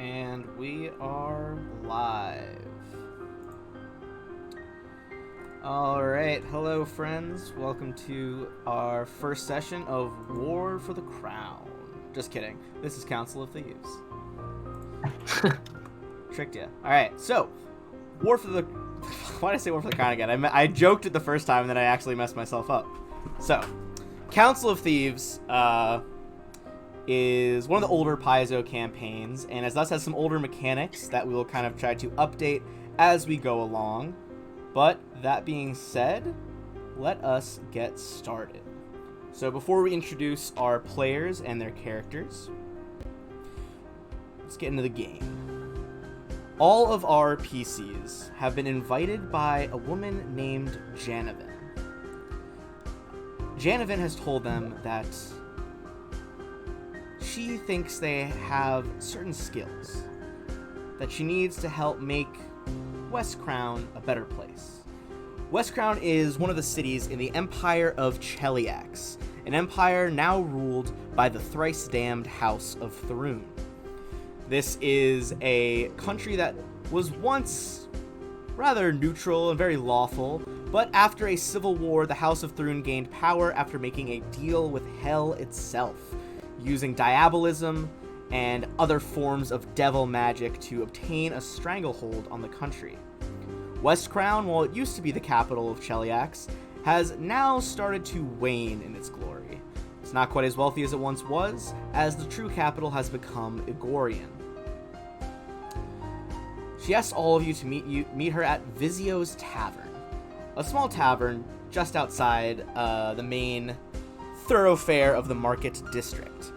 And we are live. Alright, hello friends. Welcome to our first session of War for the Crown. Just kidding. This is Council of Thieves. Tricked ya. Alright, so, War for the... Why did I say War for the Crown again? I joked it the first time and then I actually messed myself up. So, Council of Thieves, is one of the older Paizo campaigns, and as thus has some older mechanics that we will kind of try to update as we go along. But that being said, let us get started. So before we introduce our players and their characters, let's get into the game. All of our PCs have been invited by a woman named Janovan. Janovan has told them that she thinks they have certain skills that she needs to help make West Crown a better place. West Crown is one of the cities in the Empire of Cheliax, an empire now ruled by the thrice-damned House of Thrun. This is a country that was once rather neutral and very lawful, but after a civil war, the House of Thrun gained power after making a deal with Hell itself, using diabolism and other forms of devil magic to obtain a stranglehold on the country. West Crown, while it used to be the capital of Cheliax, has now started to wane in its glory. It's not quite as wealthy as it once was, as the true capital has become Igorian. She asks all of you to meet her at Vizio's Tavern, a small tavern just outside the main thoroughfare of the Market District.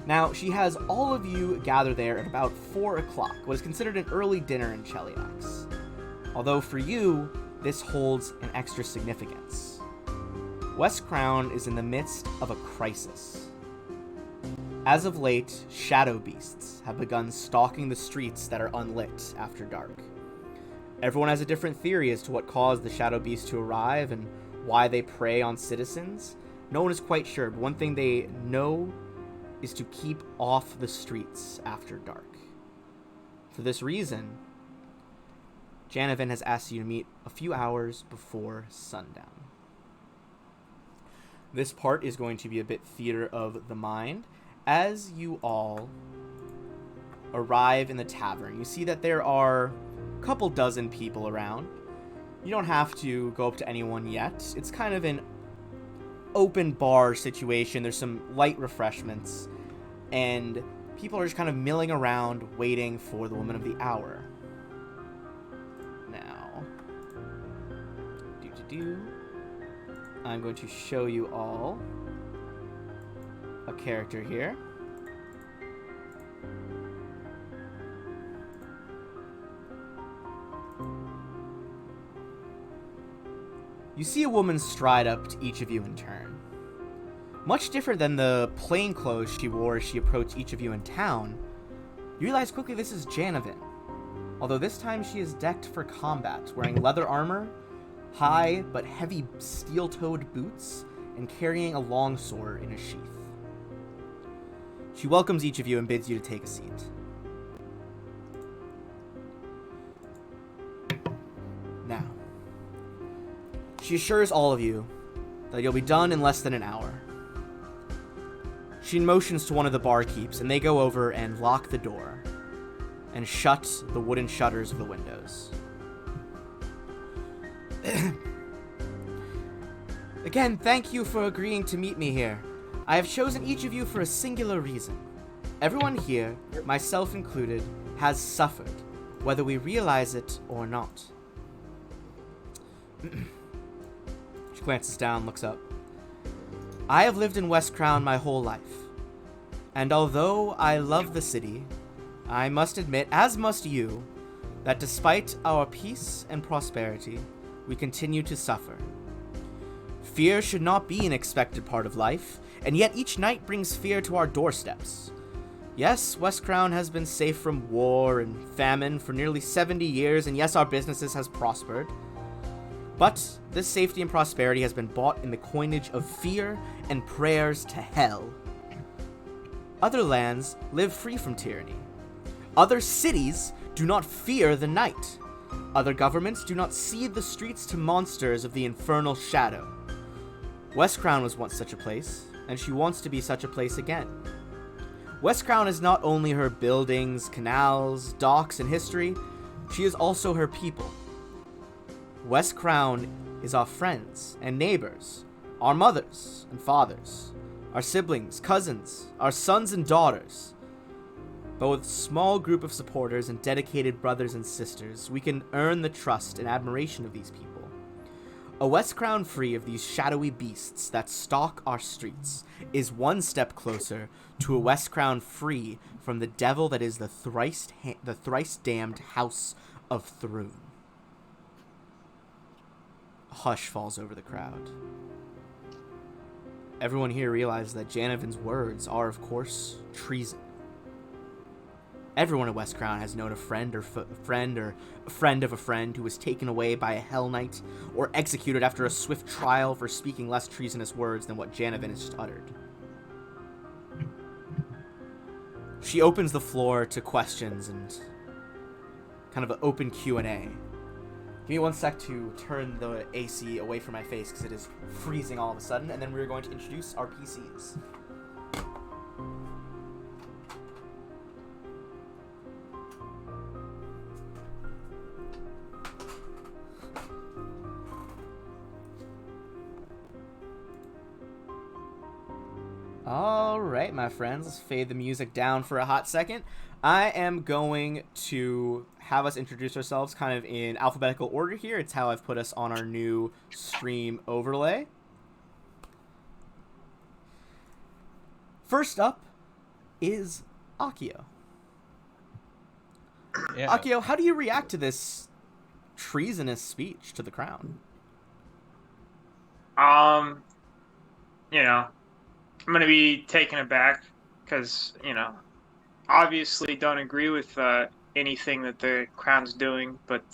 Now, she has all of you gather there at about 4 o'clock, what is considered an early dinner in Cheliax. Although for you, this holds an extra significance. West Crown is in the midst of a crisis. As of late, shadow beasts have begun stalking the streets that are unlit after dark. Everyone has a different theory as to what caused the shadow beasts to arrive and why they prey on citizens. No one is quite sure, but one thing they know is to keep off the streets after dark. For this reason, Janovan has asked you to meet a few hours before sundown. This part is going to be a bit theater of the mind. As you all arrive in the tavern, you see that there are a couple dozen people around. You don't have to go up to anyone yet. It's kind of an open bar situation. There's some light refreshments, and people are just kind of milling around waiting for the woman of the hour. Now, I'm going to show you all a character here. You see a woman stride up to each of you in turn. Much different than the plain clothes she wore as she approached each of you in town, you realize quickly this is Janovan. Although this time she is decked for combat, wearing leather armor, high but heavy steel-toed boots, and carrying a long sword in a sheath. She welcomes each of you and bids you to take a seat. Now, she assures all of you that you'll be done in less than an hour. She motions to one of the barkeeps, and they go over and lock the door and shut the wooden shutters of the windows. Again, thank you for agreeing to meet me here. I have chosen each of you for a singular reason. Everyone here, myself included, has suffered, whether we realize it or not. She glances down, looks up. I have lived in West Crown my whole life, and although I love the city, I must admit, as must you, that despite our peace and prosperity, we continue to suffer. Fear should not be an expected part of life, and yet each night brings fear to our doorsteps. Yes, West Crown has been safe from war and famine for nearly 70 years, and yes, our businesses has prospered. But this safety and prosperity has been bought in the coinage of fear and prayers to hell. Other lands live free from tyranny, Other cities do not fear the night. Other governments do not cede the streets to monsters of the infernal shadow. West Crown was once such a place, and she wants to be such a place again. West Crown is not only her buildings, canals, docks, and history, she is also her people. West Crown is our friends and neighbors, our mothers and fathers, our siblings, cousins, our sons and daughters. But with a small group of supporters and dedicated brothers and sisters, we can earn the trust and admiration of these people. A West Crown free of these shadowy beasts that stalk our streets is one step closer to a West Crown free from the devil that is the thrice damned House of Thrune. A hush falls over the crowd. Everyone here realizes that Janavin's words are, of course, treason. Everyone at West Crown has known a friend or a friend of a friend who was taken away by a Hell Knight or executed after a swift trial for speaking less treasonous words than what Janavin has just uttered. She opens the floor to questions and kind of an open Q&A. Give me one sec to turn the AC away from my face because it is freezing all of a sudden, and then we're going to introduce our PCs. Alright, my friends, let's fade the music down for a hot second. I am going to have us introduce ourselves kind of in alphabetical order here. It's how I've put us on our new stream overlay. First up is Akio. Yeah. Akio, how do you react to this treasonous speech to the crown? You know, I'm going to be taken aback because, obviously don't agree with anything that the crown's doing, but,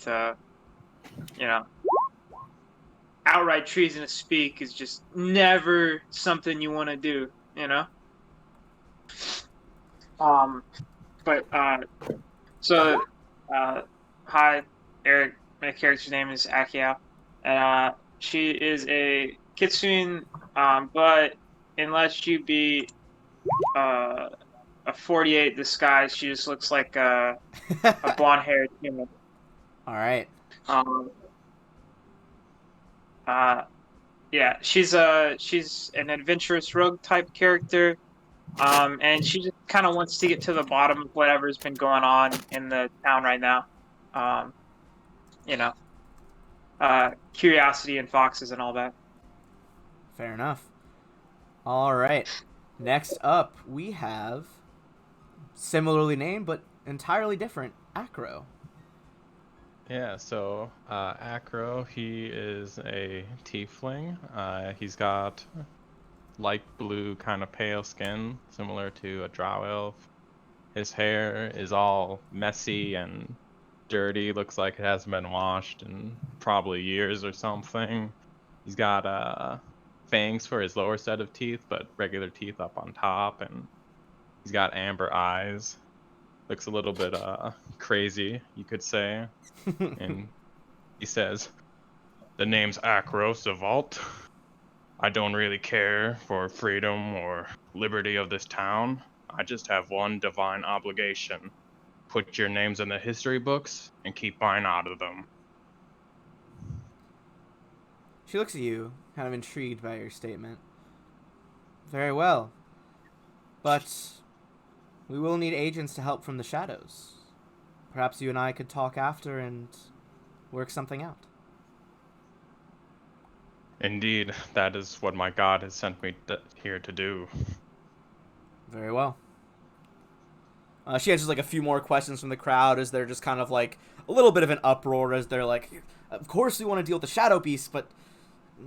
outright treasonous speak is just never something you want to do, Hi, Eric. My character's name is Akio, and she is a kitsune, but unless you be a 48 disguise, she just looks like a blonde-haired human. All right. Yeah, she's an adventurous rogue type character, and she just kind of wants to get to the bottom of whatever's been going on in the town right now. Curiosity and foxes and all that. Fair enough. All right. Next up, we have similarly named but entirely different Acro. Yeah, so Acro, he is a tiefling. He's got light blue, kind of pale skin, similar to a drow elf. His hair is all messy and dirty, looks like it hasn't been washed in probably years or something. He's got fangs for his lower set of teeth, but regular teeth up on top, and he's got amber eyes. Looks a little bit crazy, you could say. And he says, "The name's Acro Savalt. I don't really care for freedom or liberty of this town. I just have one divine obligation. Put your names in the history books and keep mine out of them." She looks at you, kind of intrigued by your statement. Very well. But we will need agents to help from the shadows. Perhaps you and I could talk after and work something out. Indeed, that is what my god has sent me here to do. Very well. She answers like a few more questions from the crowd as they're just kind of like a little bit of an uproar as they're like, of course we want to deal with the Shadow Beast, but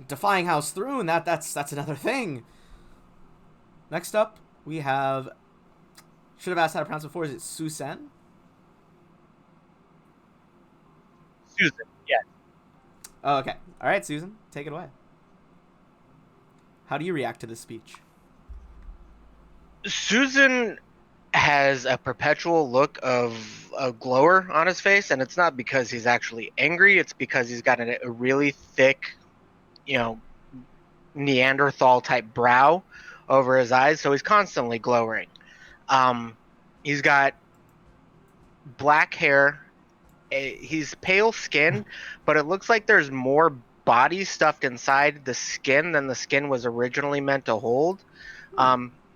defying House Thrune, that's another thing. Next up, we have, should have asked how to pronounce it before, is it Susan? Susan, yes. Oh, okay. All right, Susan, take it away. How do you react to this speech? Susan has a perpetual look of a glower on his face, and it's not because he's actually angry. It's because he's got a really thick, you know, Neanderthal type brow over his eyes, so he's constantly glowering. He's got black hair. He's pale skin, but it looks like there's more body stuffed inside the skin than the skin was originally meant to hold.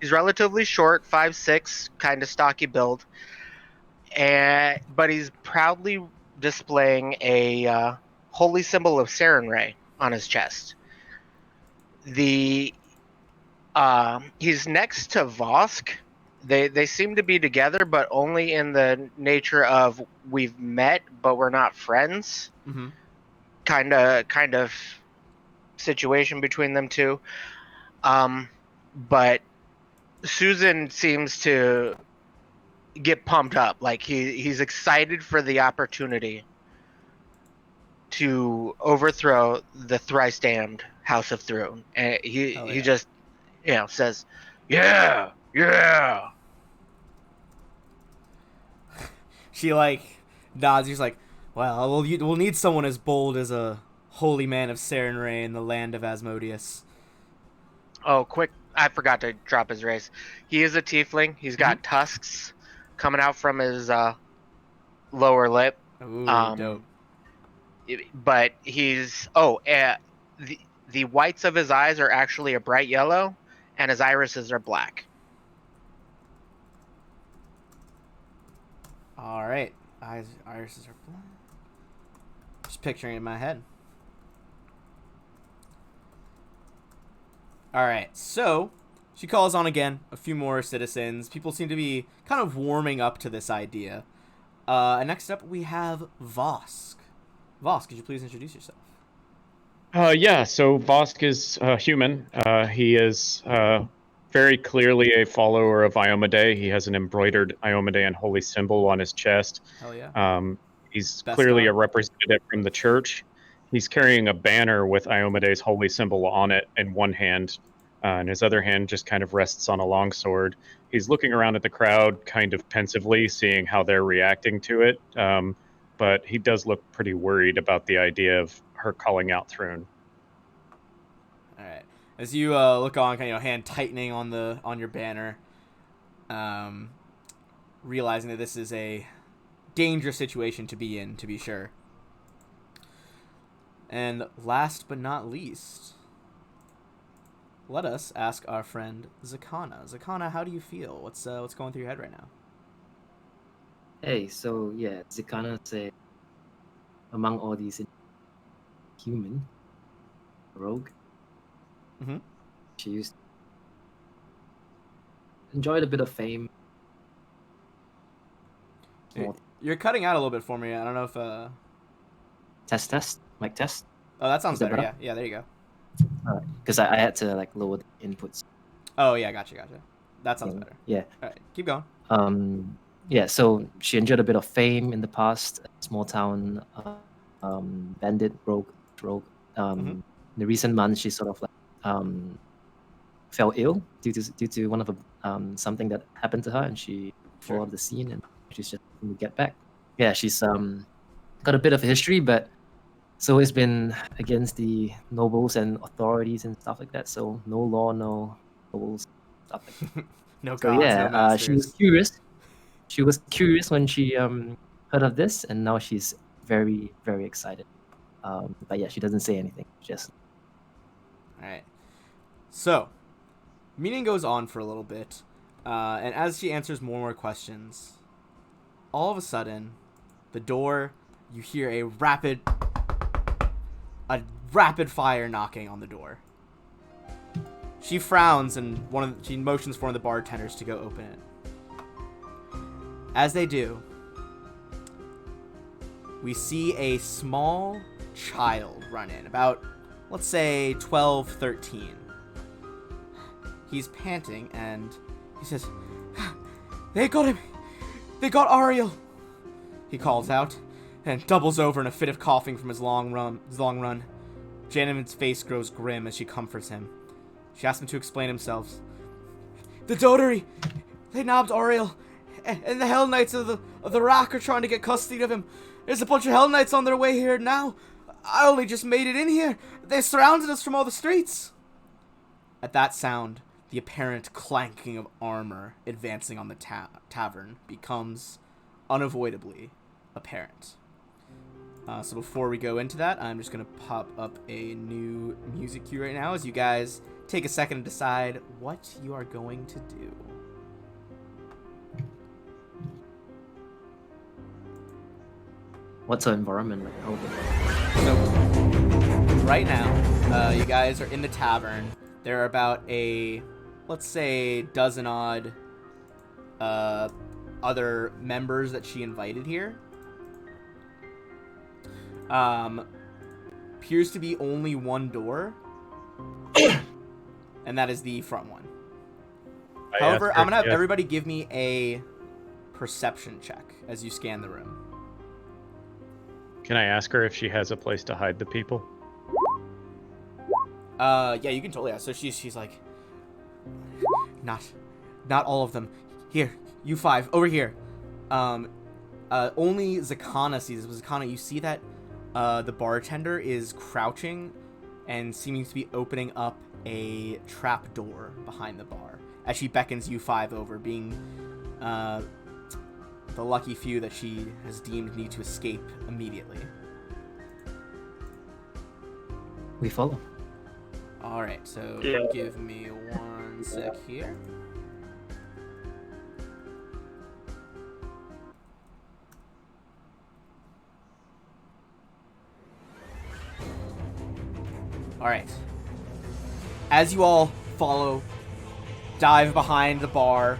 He's relatively short, 5'6", kind of stocky build, but he's proudly displaying a holy symbol of Sarenrae on his chest. He's next to Vosk. They seem to be together, but only in the nature of we've met, but we're not friends. Mm-hmm. Kind of situation between them two. But Susan seems to get pumped up. Like he's excited for the opportunity to overthrow the thrice damned House of Throne. And he just says, "Yeah, yeah." She like nods. He's like, "Well, we'll need someone as bold as a holy man of Sarenrae in the land of Asmodeus." Oh, quick! I forgot to drop his race. He is a tiefling. He's got tusks coming out from his lower lip. Ooh, dope. But the whites of his eyes are actually a bright yellow, and his irises are black. All right, irises are black. Just picturing it in my head. All right, so she calls on again a few more citizens. People seem to be kind of warming up to this idea. And next up, we have Vosk. Vosk, could you please introduce yourself? Yeah, so Vosk is human. He is very clearly a follower of Iomedae. He has an embroidered Iomedaean holy symbol on his chest. Hell yeah. He's Best clearly on. a representative from the church. He's carrying a banner with Iomedae's holy symbol on it in one hand, and his other hand just kind of rests on a longsword. He's looking around at the crowd kind of pensively, seeing how they're reacting to it. But he does look pretty worried about the idea of her calling out Thrune. All right. As you look on, kind of hand tightening on your banner, realizing that this is a dangerous situation to be in, to be sure. And last but not least, let us ask our friend Zakana. Zakana, how do you feel? What's going through your head right now? Hey, so yeah, Zakana said among all these human rogue, she used enjoyed a bit of fame. You're cutting out a little bit for me. I don't know if Test, mic test. Oh, that sounds Is that better. better? Yeah, there you go. Alright, because I had to like lower the inputs. Oh yeah, gotcha. That sounds better. Yeah. All right, keep going. Yeah, so she enjoyed a bit of fame in the past, small town bandit, rogue. In the recent months, she sort of like fell ill due to one of something that happened to her, and she fell off the scene, and she's just going to get back. Yeah, she's got a bit of a history, but so it's been against the nobles and authorities and stuff like that. So no law, no nobles, stuff like that. No So gods, yeah, no masters. she was curious. She was curious when she heard of this, and now she's very, very excited. But yeah, she doesn't say anything. Just all right. So, meeting goes on for a little bit, and as she answers more questions, all of a sudden, the door, you hear a rapid fire knocking on the door. She frowns and she motions for one of the bartenders to go open it. As they do, we see a small child run in, about, let's say, 12, 13. He's panting and he says, "They got him! They got Ariel!" He calls out and doubles over in a fit of coughing from his long run. Janet's face grows grim as she comforts him. She asks him to explain himself. "The Dotary! They nabbed Ariel And the Hell Knights of the Rock are trying to get custody of him. There's a bunch of Hell Knights on their way here now. I only just made it in here. They surrounded us from all the streets. At that sound, the apparent clanking of armor advancing on the tavern becomes unavoidably apparent. So before we go into that, I'm just going to pop up a new music cue right now as you guys take a second to decide what you are going to do. What's our environment like? So, right now, you guys are in the tavern. There are about let's say, dozen odd other members that she invited here. Appears to be only one door, and that is the front one. However, I'm going to have everybody give me a perception check as you scan the room. Can I ask her if she has a place to hide the people? Yeah, you can totally ask. So she's like, not all of them. Here, you five, over here. Only Zakana sees this. Zakana, you see that the bartender is crouching and seeming to be opening up a trap door behind the bar as she beckons you five over, being the lucky few that she has deemed need to escape immediately. We follow. Alright, so give me 1 sec here. Alright. As you all follow, dive behind the bar,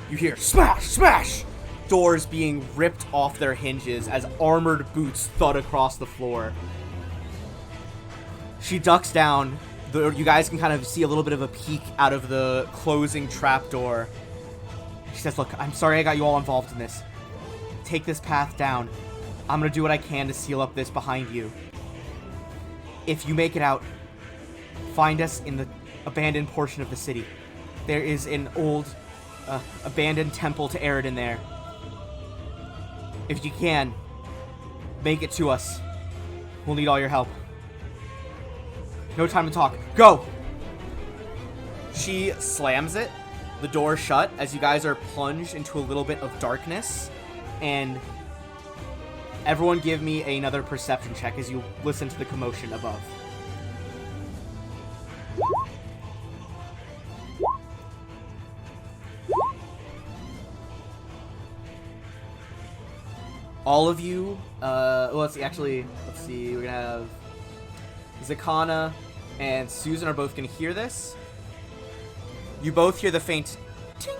you hear smash, smash! Doors being ripped off their hinges as armored boots thud across the floor. She ducks down. You guys can kind of see a little bit of a peek out of the closing trapdoor. She says, look, I'm sorry I got you all involved in this. Take this path down. I'm going to do what I can to seal up this behind you. If you make it out, find us in the abandoned portion of the city. There is an old, abandoned temple to Eridan there. If you can, make it to us. We'll need all your help. No time to talk. Go! She slams it, the door shut, as you guys are plunged into a little bit of darkness. And everyone give me another perception check as you listen to the commotion above. All of you, let's see, we're gonna have Zakana and Susan are both gonna hear this. You both hear the faint tink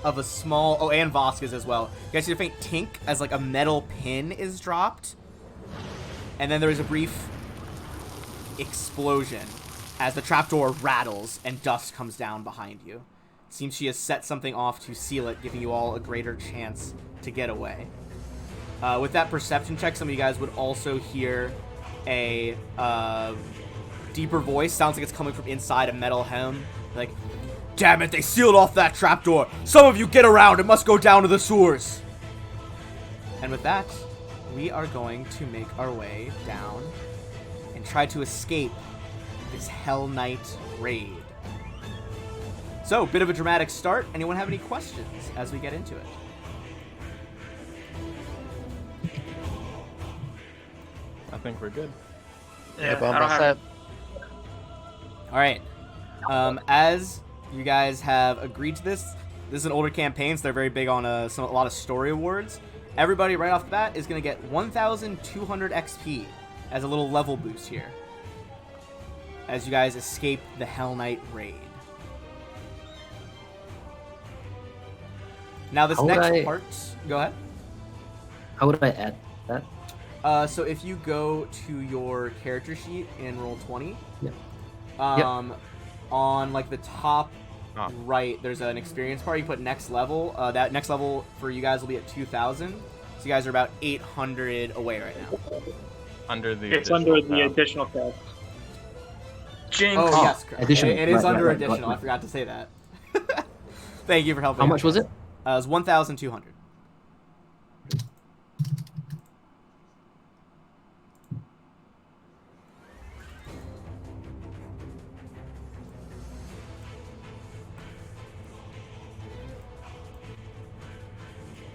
of a small, and Vasquez as well. You guys hear the faint tink as like a metal pin is dropped. And then there is a brief explosion as the trapdoor rattles and dust comes down behind you. It seems she has set something off to seal it, giving you all a greater chance to get away. With that perception check, some of you guys would also hear a deeper voice. Sounds like it's coming from inside a metal helm. Like, damn it, they sealed off that trapdoor. Some of you get around. It must go down to the sewers. And with that, we are going to make our way down and try to escape this Hell Knight raid. So, bit of a dramatic start. Anyone have any questions as we get into it? I think we're good. Yeah, I'm I don't all have. set. All right. As you guys have agreed to this is an older campaign, so they're very big on a lot of story awards. Everybody right off the bat is going to get 1,200 XP as a little level boost here, as you guys escape the Hell Knight raid. Now this next part, go ahead. How would I add that? So if you go to your character sheet in Roll20, Yep. On like the top right, there's an experience bar. You put next level. That next level for you guys will be at 2,000. So you guys are about 800 away right now. It's under the additional tab. Jinx. Oh yes, correct. Additional. It is Right, under right, additional. right. I forgot to say that. Thank you for helping. How much was it? It's 1,200.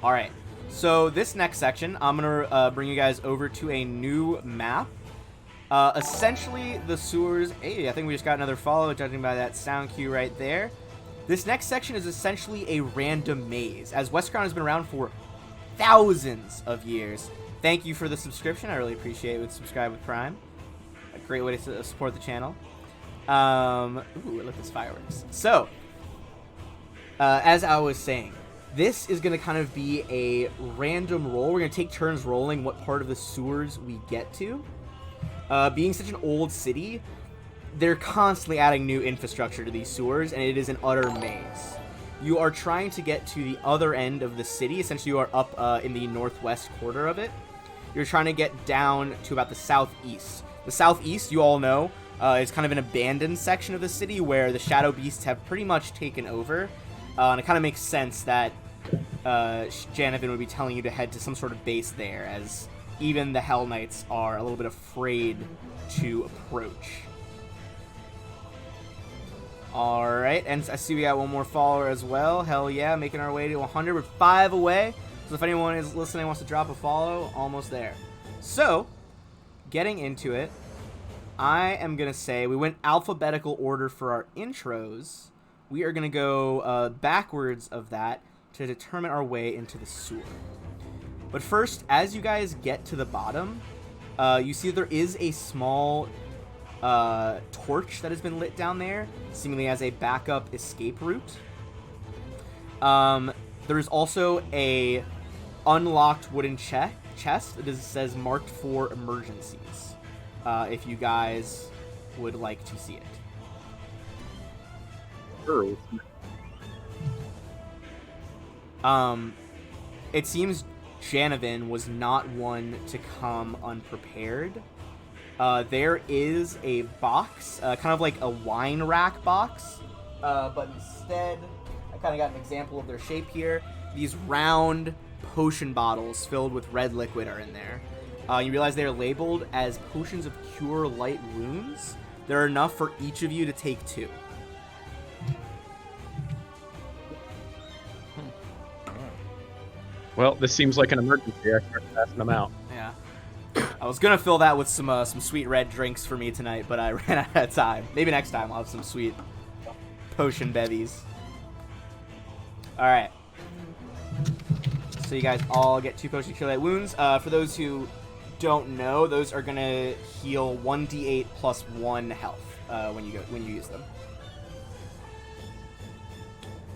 All right. So this next section, I'm gonna bring you guys over to a new map. Essentially, the sewers. Hey, I think we just got another follow, judging by that sound cue right there. This next section is essentially a random maze, as Westcrown has been around for thousands of years. Thank you for the subscription. I really appreciate it with Subscribe with Prime. A great way to support the channel. Ooh, look at this fireworks. So, as I was saying, this is going to kind of be a random roll. We're going to take turns rolling what part of the sewers we get to. Being such an old city, they're constantly adding new infrastructure to these sewers, and it is an utter maze. You are trying to get to the other end of the city. Essentially, you are up in the northwest quarter of it. You're trying to get down to about the southeast. The southeast, you all know, is kind of an abandoned section of the city where the Shadow Beasts have pretty much taken over. And it kind of makes sense that Janavin would be telling you to head to some sort of base there, as even the Hell Knights are a little bit afraid to approach. Alright, and I see we got one more follower as well. Hell yeah, making our way to 100. We're 5 away. So if anyone is listening wants to drop a follow, almost there. So, getting into it, I am going to say we went alphabetical order for our intros. We are going to go backwards of that to determine our way into the sewer. But first, as you guys get to the bottom, you see there is a small torch that has been lit down there, seemingly as a backup escape route. There is also a unlocked wooden chest that says marked for emergencies, if you guys would like to see it. Sure. It seems Janavin was not one to come unprepared. There is a box, kind of like a wine rack box, but instead, I kind of got an example of their shape here. These round potion bottles filled with red liquid are in there. You realize they are labeled as potions of cure light wounds. There are enough for each of you to take 2. Well, this seems like an emergency. I started passing them out. Yeah. I was gonna fill that with some sweet red drinks for me tonight, but I ran out of time. Maybe next time I'll have some sweet potion bevies. Alright. So you guys all get 2 potion cure light wounds. For those who don't know, those are gonna heal 1d8 plus 1 health when you use them.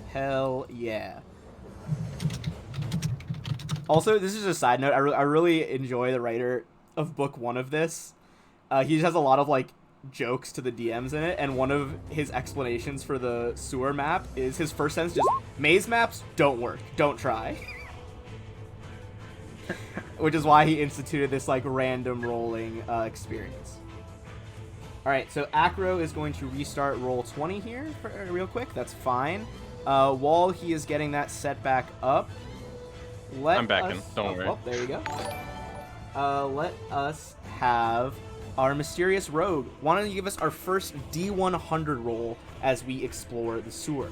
Hell yeah. Also, this is a side note. I really enjoy the writer of book 1 of this. He just has a lot of like jokes to the DMs in it, and one of his explanations for the sewer map is his first sentence just, maze maps don't work, don't try. Which is why he instituted this like random rolling experience. Alright, so Acro is going to restart roll 20 here real quick. That's fine. While he is getting that set back up, I'm back in, don't worry. Oh, there you go. Let us have our mysterious rogue. Why don't you give us our first D100 roll as we explore the sewer?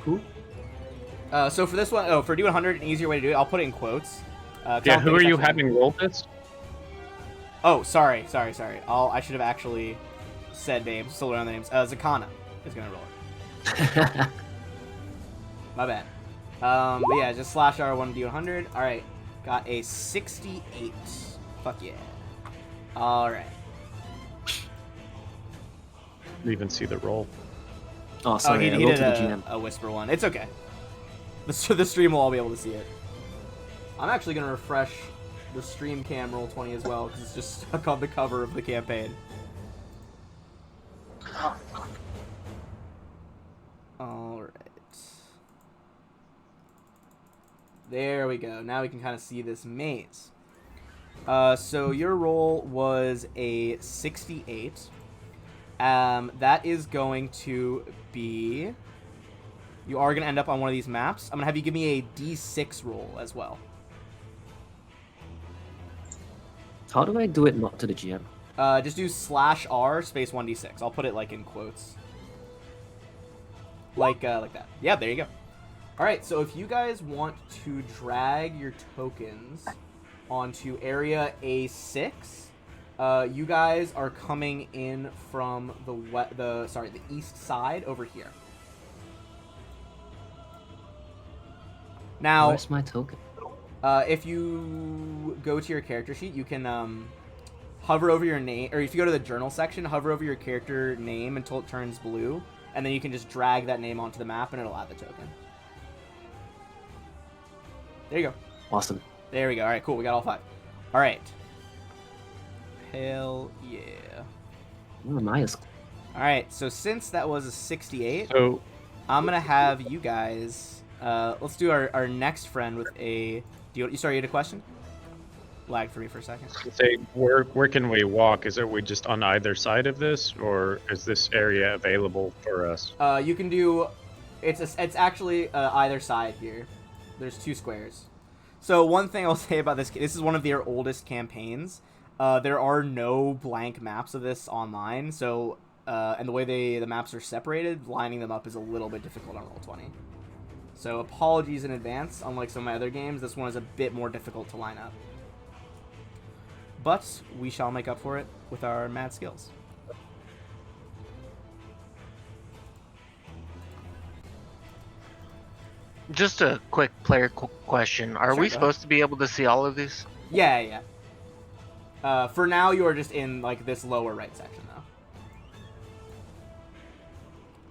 Who? So for this one, for D100, an easier way to do it, I'll put it in quotes. Yeah, who are you having roll this? Oh, sorry. I should have actually said names. Still learning the names. Zakana is gonna roll it. My bad. But yeah, just slash R1D100. All right, got a 68. Fuck yeah. All right. You even see the roll. Oh, sorry. He I rolled did to the GM. a whisper one. It's okay. The stream will all be able to see it. I'm actually gonna refresh the stream cam roll 20 as well because it's just stuck on the cover of the campaign. All right. There we go. Now we can kind of see this maze. So your roll was a 68. That is going to be... You are going to end up on one of these maps. I'm going to have you give me a D6 roll as well. How do I do it not to the GM? Just do /R space 1d6. I'll put it like in quotes. Like that. Yeah, there you go. All right, so if you guys want to drag your tokens onto area A6, you guys are coming in from the east side over here. Now, Where's my token? if you go to your character sheet, you can hover over your name, or if you go to the journal section, hover over your character name until it turns blue, and then you can just drag that name onto the map, and it'll add the token. There you go. Awesome. There we go. All right, cool. We got all 5. All right. Hell yeah. Oh, Maya's. All right, so since that was a 68, So I'm going to have you guys... let's do our next friend with a... Sorry, you had a question? Lagged for me for a second. say, where can we walk? Is it we just on either side of this, or is this area available for us? You can do... It's actually either side here. There's 2 squares. So one thing I'll say about this is one of their oldest campaigns. There are no blank maps of this online, so and the way the maps are separated, lining them up is a little bit difficult on Roll20. So apologies in advance. Unlike some of my other games, this one is a bit more difficult to line up. But we shall make up for it with our mad skills. Just a quick player question. Are Sure, we go supposed to be able to see all of these? Yeah. For now, you are just in like this lower right section,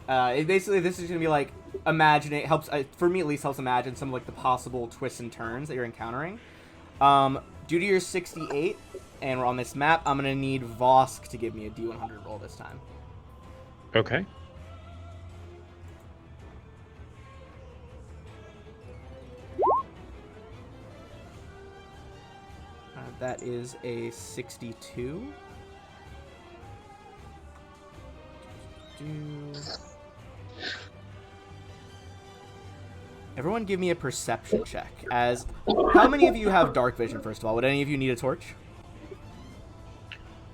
though. Basically, this is gonna be like imagining helps for me at least helps imagine some of like the possible twists and turns that you're encountering. Due to your 68, and we're on this map, I'm gonna need Vosk to give me a D100 roll this time. Okay. That is a 62. Everyone give me a perception check. How many of you have dark vision, first of all? Would any of you need a torch?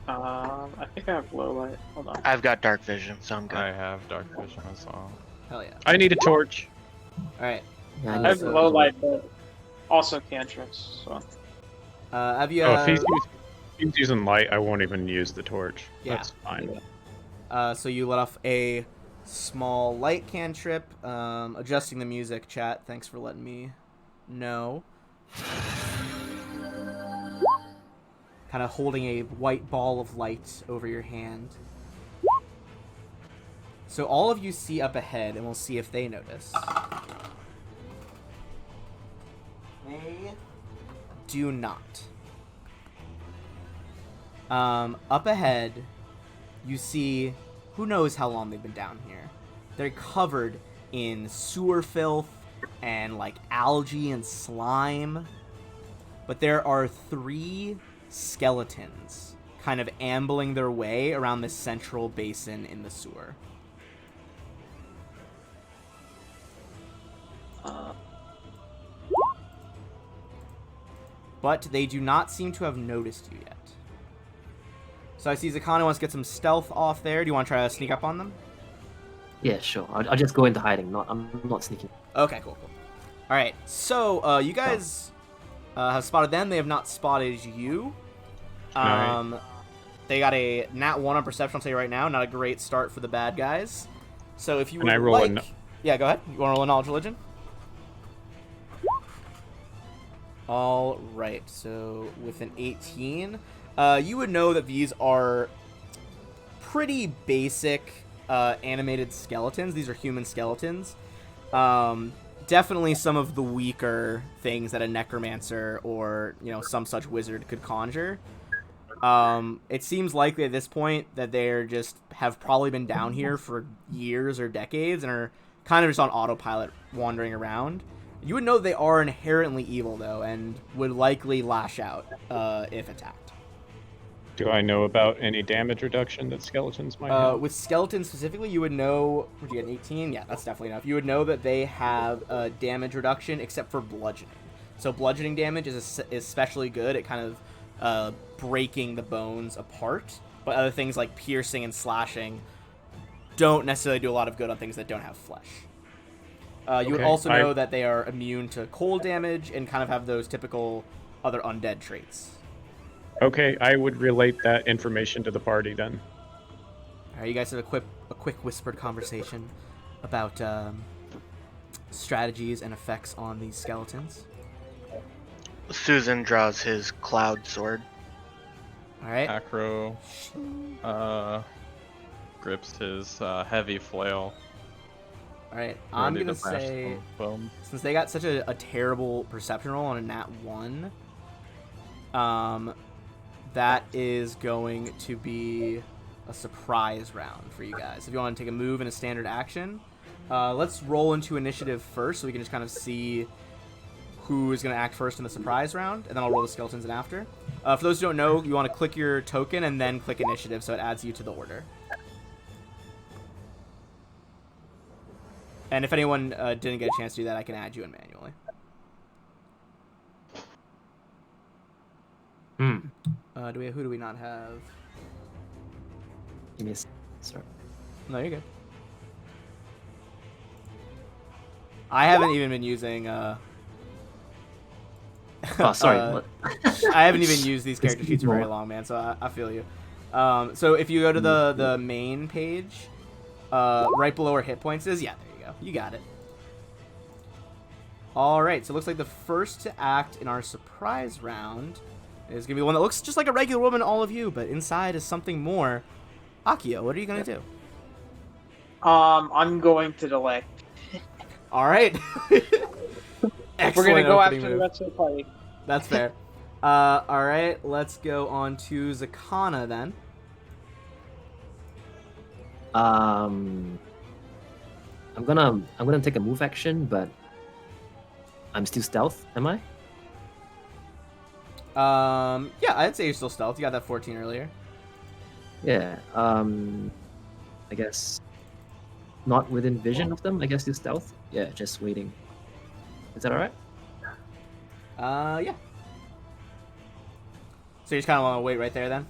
I think I have low light. Hold on. I've got dark vision, so I'm good. I have dark vision as well. Hell yeah. I need a torch. Alright. Yeah, I have so- low light, but also cantrips. So Have you... Oh, if he's using light, I won't even use the torch. Yeah. That's fine. So you let off a small light cantrip. Adjusting the music, chat. Thanks for letting me know. Kind of holding a white ball of light over your hand. So all of you see up ahead, and we'll see if they notice. They do not. Up ahead, you see, who knows how long they've been down here. They're covered in sewer filth and like algae and slime. But there are 3 skeletons kind of ambling their way around the central basin in the sewer. But they do not seem to have noticed you yet. So I see Zakana wants to get some stealth off there. Do you want to try to sneak up on them? Yeah, sure. I'll just go into hiding. I'm not sneaking. Okay, cool. All right, so you guys have spotted them. They have not spotted you. Alright. They got a nat 1 on perception. I'll tell you right now, not a great start for the bad guys. So if you Can would I roll a like, no- yeah, go ahead. You want to roll a knowledge religion? All right. So with an 18, you would know that these are pretty basic animated skeletons. These are human skeletons. Definitely some of the weaker things that a necromancer or some such wizard could conjure. It seems likely at this point that they're just have probably been down here for years or decades and are kind of just on autopilot wandering around. You would know they are inherently evil, though, and would likely lash out if attacked. Do I know about any damage reduction that skeletons might have? With skeletons specifically, you would know... Would you get an 18? Yeah, that's definitely enough. You would know that they have damage reduction except for bludgeoning. So bludgeoning damage is especially good at kind of breaking the bones apart. But other things like piercing and slashing don't necessarily do a lot of good on things that don't have flesh. You would also know that they are immune to cold damage and kind of have those typical other undead traits. Okay, I would relate that information to the party then. All right, you guys have a quick whispered conversation about strategies and effects on these skeletons. Susan draws his cloud sword. All right. Acro grips his heavy flail. All right. I'm ready gonna to bash say, some bones. since they got such a terrible perception roll on a nat 1, that is going to be a surprise round for you guys. If you want to take a move and a standard action, let's roll into initiative first, so we can just kind of see who is going to act first in the surprise round, and then I'll roll the skeletons in after. For those who don't know, you want to click your token and then click initiative, so it adds you to the order. And if anyone didn't get a chance to do that, I can add you in manually. Who do we not have? Give me a second. Sorry. No, you're good. I haven't even been using. Oh, sorry. What? I haven't even used these character sheets for very long, man. So I feel you. So if you go to the main page, right below where hit points is, yeah, there you go. You got it. All right. So it looks like the first to act in our surprise round is gonna be the one that looks just like a regular woman to all of you, but inside is something more. Akio, what are you gonna do? I'm going to delay. All right. We're gonna go after move. the rest of the party. That's fair. All right, let's go on to Zakana then. I'm gonna take a move action, but I'm still stealth. Am I? Yeah, I'd say you're still stealth. You got that 14 earlier. Yeah. I guess not within vision of them. I guess you're stealth. Yeah, just waiting. Is that all right? Yeah. So you just kind of want to wait right there then?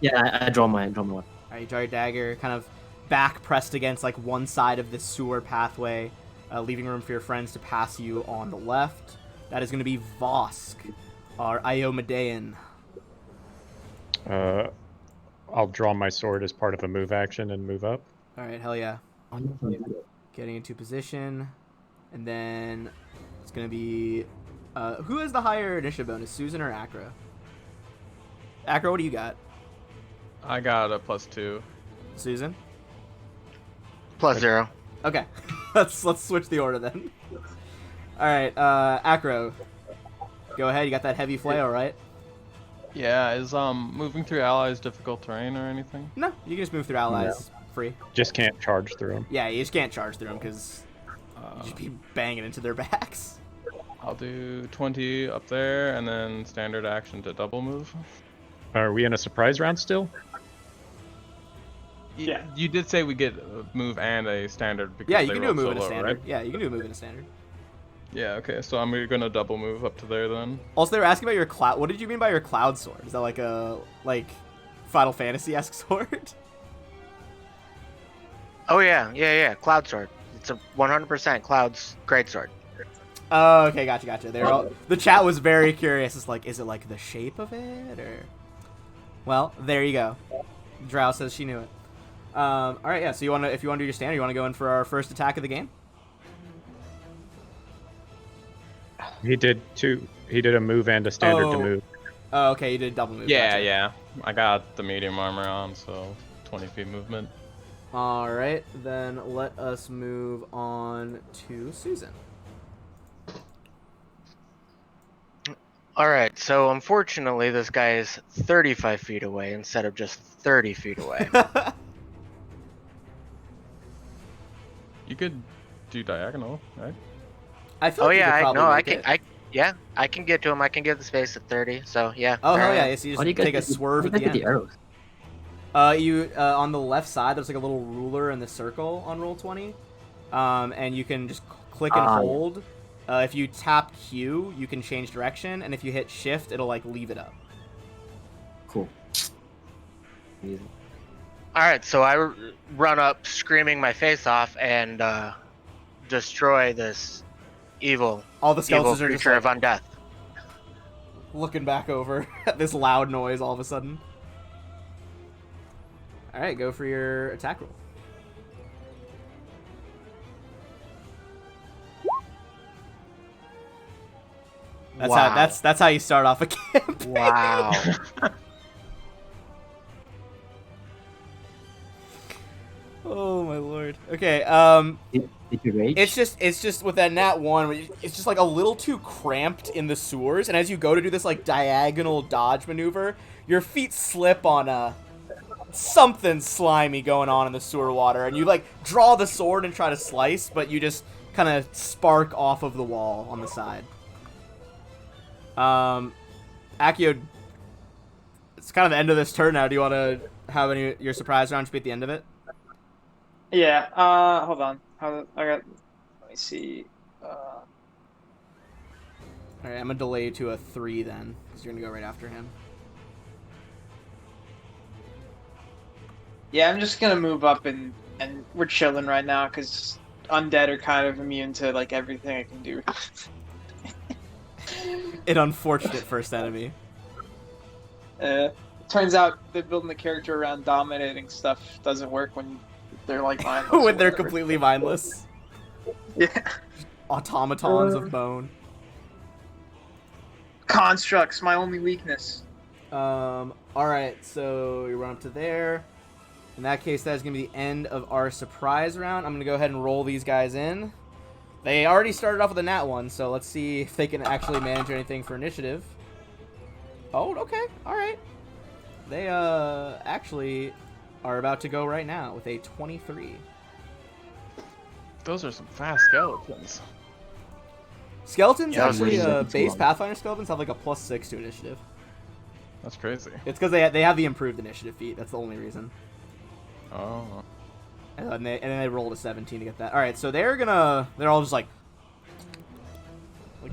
Yeah, I draw my one. All right, you draw your dagger, kind of back pressed against like one side of this sewer pathway, leaving room for your friends to pass you on the left. That is going to be Vosk, our Iomedean. I'll draw my sword as part of a move action and move up. All right, hell yeah. Getting into position, and then it's going to be... who has the higher initiative bonus, Susan or Acro? Acro, what do you got? I got a +2. Susan? +0. Okay, let's switch the order then. All right, Acro, go ahead. You got that heavy flail, right? Yeah, is moving through allies difficult terrain or anything? No, you can just move through allies free. Just can't charge through them. Yeah, you just can't charge through them because you just be banging into their backs. I'll do 20 up there and then standard action to double move. Are we in a surprise round still? Yeah. You did say we get a move and a standard because Yeah, you they can do a rolled move so in a low, standard. right? Yeah, you can do a move in a standard. Yeah, okay, so I'm gonna double move up to there then. Also, they were asking about your cloud. What did you mean by your cloud sword? Is that like a Final Fantasy-esque sword? Oh yeah. Cloud sword. It's a 100% Cloud's great sword. Oh, okay, gotcha. The chat was very curious. It's like, is it like the shape of it, or? Well, there you go. Drow says she knew it. All right, yeah. So if you want to do your standard, you want to go in for our first attack of the game? He did two. He did a move and a standard to move. Oh, okay, you did a double move. Yeah, gotcha. yeah. I got the medium armor on, so 20 feet movement. All right, then let us move on to Susan. All right, so unfortunately, this guy is 35 feet away instead of just 30 feet away. You could do diagonal, right? I feel Oh like you yeah, could I probably no, I make can it. I can get to him. I can get the space at 30. So yeah. Oh hell there I yeah! am. So you How do you just guys take a get the- swerve how at do you the guys get end. the arrows? You on the left side, there's like a little ruler in the circle on roll 20, and you can just click and Ah, yeah. hold. If you tap Q, you can change direction, and if you hit Shift, it'll like leave it up. Cool. Amazing. All right, so I run up, screaming my face off, and destroy this evil All the evil skeletons are just creature like of undeath. looking back over at this loud noise all of a sudden. All right, go for your attack roll. Wow. That's how you start off a campaign. Wow. Oh my lord. Okay. Did you rage? It's just with that nat 1, it's just like a little too cramped in the sewers, and as you go to do this like diagonal dodge maneuver, your feet slip on something slimy going on in the sewer water, and you like draw the sword and try to slice, but you just kind of spark off of the wall on the side. Akio, it's kind of the end of this turn now. Do you want to have your surprise round be at the end of it? Yeah. Hold on. I got. Let me see. All right, I'm gonna delay you to a 3 then, because you're gonna go right after him. Yeah, I'm just gonna move up and we're chilling right now because undead are kind of immune to like everything I can do. An unfortunate first enemy. Turns out that building the character around dominating stuff doesn't work when they're like mindless. or When they're whatever. completely mindless. Yeah. Automatons of bone. Constructs, my only weakness. Alright, so you run up to there. In that case, that is going to be the end of our surprise round. I'm going to go ahead and roll these guys in. They already started off with a nat 1, so let's see if they can actually manage anything for initiative. Oh, okay. Alright. They, actually are about to go right now with a 23. Those are some fast skeletons. Skeletons, Yeah, actually, waiting too base long. Pathfinder skeletons have like a +6 to initiative. That's crazy. It's because they have the improved initiative feat. That's the only reason. Oh. And then they rolled a 17 to get that. All right, so they're all just like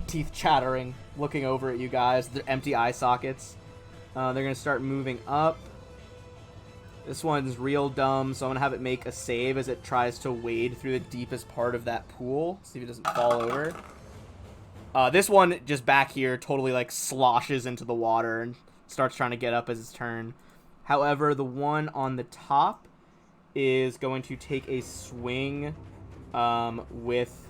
teeth chattering, looking over at you guys. Their empty eye sockets. They're gonna start moving up. This one's real dumb, so I'm gonna have it make a save as it tries to wade through the deepest part of that pool. See if it doesn't fall over. This one just back here totally like sloshes into the water and starts trying to get up as its turn. However, the one on the top is going to take a swing with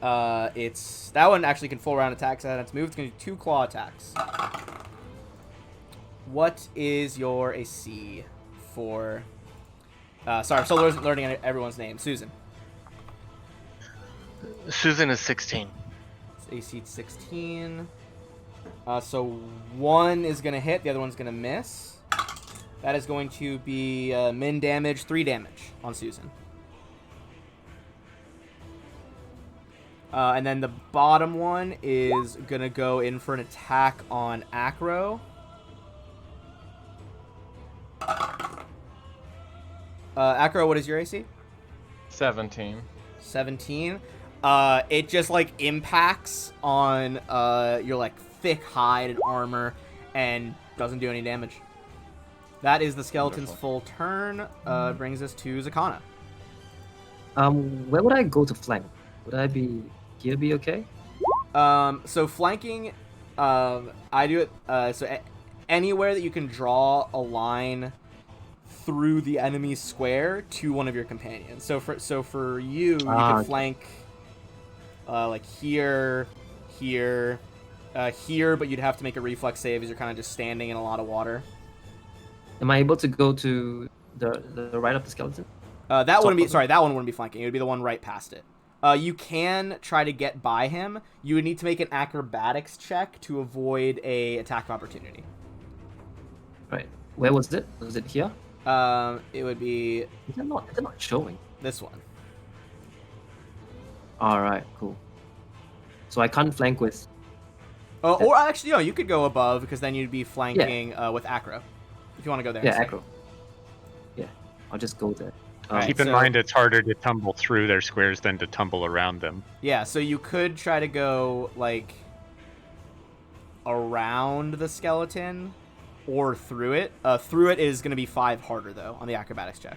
its... That one actually can full round attacks at its move. It's going to do 2 claw attacks. What is your AC for... sorry, I'm still learning everyone's name. Susan. Susan is 16. It's AC 16. So one is going to hit, the other one's going to miss. That is going to be min damage, 3 damage on Susan. And then the bottom one is going to go in for an attack on Acro. Acro, what is your AC? 17. 17. It just like impacts on your like thick hide and armor and doesn't do any damage. That is the skeleton's Wonderful. full turn. Brings us to Zakana. Where would I go to flank? Would I be here? Be okay? So flanking, I do it. Anywhere that you can draw a line through the enemy's square to one of your companions. So for you, you can okay. flank like here, here, here, but you'd have to make a reflex save as you're kind of just standing in a lot of water. Am I able to go to the right of the skeleton? That one wouldn't be flanking. It would be the one right past it. You can try to get by him. You would need to make an acrobatics check to avoid a attack of opportunity. Right. Where was it? Was it here? It would be Is it not showing? this one. All right. Cool. So I can't flank with. Or actually, no, you could go above because then you'd be flanking with Acro. If you want to go there. Yeah, instead. Acro. Yeah, I'll just go there. Alright, Keep in so- mind it's harder to tumble through their squares than to tumble around them. Yeah, so you could try to go, like, around the skeleton or through it. Through it is going to be 5 harder, though, on the acrobatics check.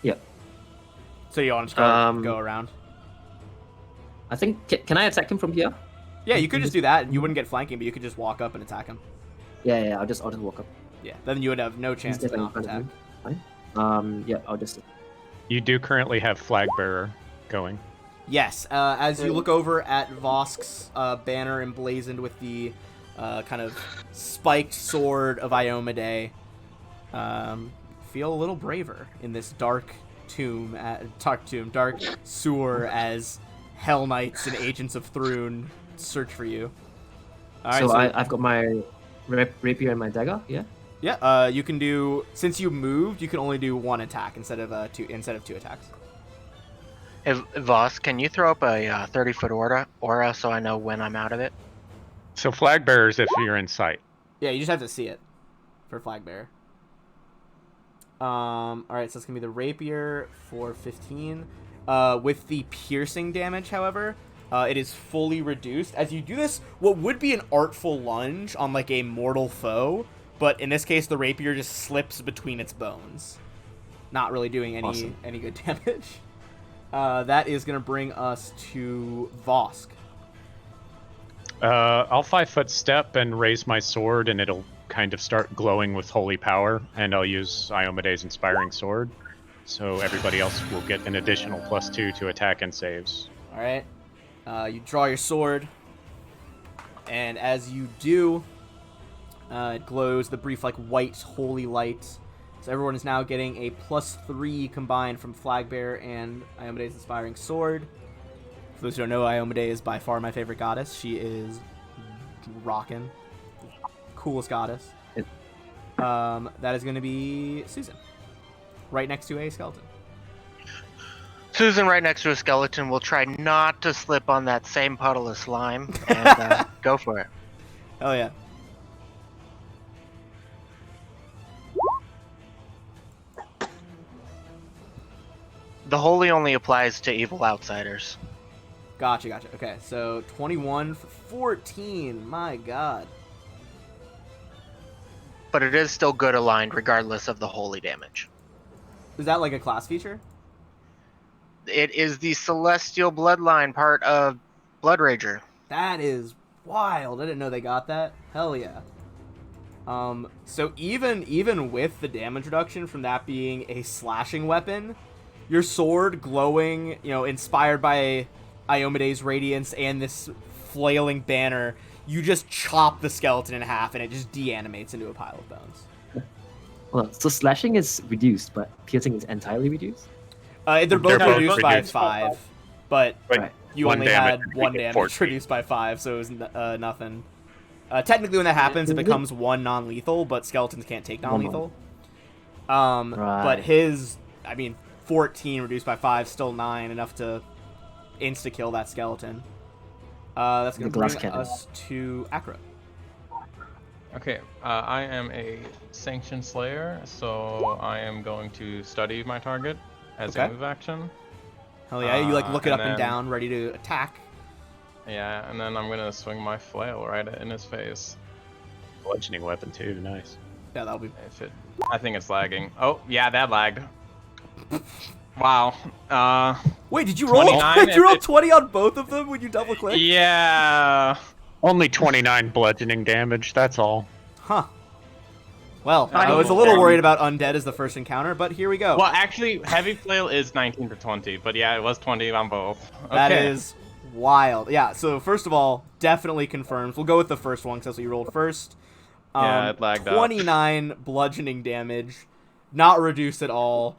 Yep. So you want to just go around? I think. Can I attack him from here? Yeah, you could just do that, and you wouldn't get flanking, but you could just walk up and attack him. Yeah. I'll just walk up. Yeah, then you would have no chance He's to definitely not in front attack. of me. Fine. Yeah, I'll just. You do currently have Flag Bearer going. Yes, as you look over at Vosk's banner emblazoned with the kind of spiked sword of Iomade, feel a little braver in this dark sewer as Hell Knights and Agents of Thrune search for you. All right, So I've got my rapier and my dagger. Yeah. Yeah, you can do, since you moved, you can only do 1 attack instead of 2 attacks. Hey, Voss, can you throw up a 30-foot aura so I know when I'm out of it? So Flag Bearers if you're in sight. Yeah, you just have to see it for Flag Bearer. Alright, so it's going to be the Rapier for 15. With the piercing damage, however, it is fully reduced. As you do this, what would be an artful lunge on, like, a mortal foe, but in this case, the Rapier just slips between its bones. Not really doing any good damage. That is going to bring us to Vosk. I'll 5-foot step and raise my sword, and it'll kind of start glowing with holy power, and I'll use Iomede's Inspiring Sword, so everybody else will get an additional +2 to attack and saves. Alright. You draw your sword, and as you do, it glows the brief, like, white holy light. So everyone is now getting a +3 combined from Flagbearer and Iomede's Inspiring Sword. For those who don't know, Iomade is by far my favorite goddess. She is rockin'. Coolest goddess. That is going to be Susan. Right next to a skeleton. Susan, right next to a skeleton, will try not to slip on that same puddle of slime and go for it. Hell yeah. The holy only applies to evil outsiders. Gotcha. Okay, so 21 for 14. My god. But it is still good aligned regardless of the holy damage. Is that like a class feature? It is the celestial bloodline part of Blood Rager. That is wild. I didn't know they got that. Hell yeah. So even with the damage reduction from that being a slashing weapon, your sword glowing, inspired by Iomede's radiance and this flailing banner, you just chop the skeleton in half and it just de-animates into a pile of bones. Well, so slashing is reduced, but piercing is entirely reduced. They're both both reduced by reduced. 5, but Right. you One only damage, had you 1 get damage 14. reduced by 5, so it was nothing. Technically, when that happens, it becomes 1 non-lethal, but skeletons can't take non-lethal. Right. But 14 reduced by 5, still 9, enough to insta-kill that skeleton. That's going to The glass bring cannon. us to Acro. Okay, I am a Sanctioned Slayer, so I am going to study my target as a Okay. move action. Hell yeah, you look it and up and then- down, ready to attack. Yeah, and then I'm gonna swing my flail right in his face. Bludgeoning weapon too, nice. Yeah, that'll be... I think it's lagging. Oh, yeah, that lagged. Wow. Wait, did you roll? 29 Did you roll if it- 20 on both of them when you double-click? Yeah. Only 29 bludgeoning damage, that's all. Huh. Well, Not I was a even little fair. worried about undead as the first encounter, but here we go. Well, actually, heavy flail is 19 to 20, but yeah, it was 20 on both. Okay. That is wild. Yeah, so first of all, definitely confirms. We'll go with the first one because that's what you rolled first. Yeah, it lagged out. 29 bludgeoning damage, not reduced at all.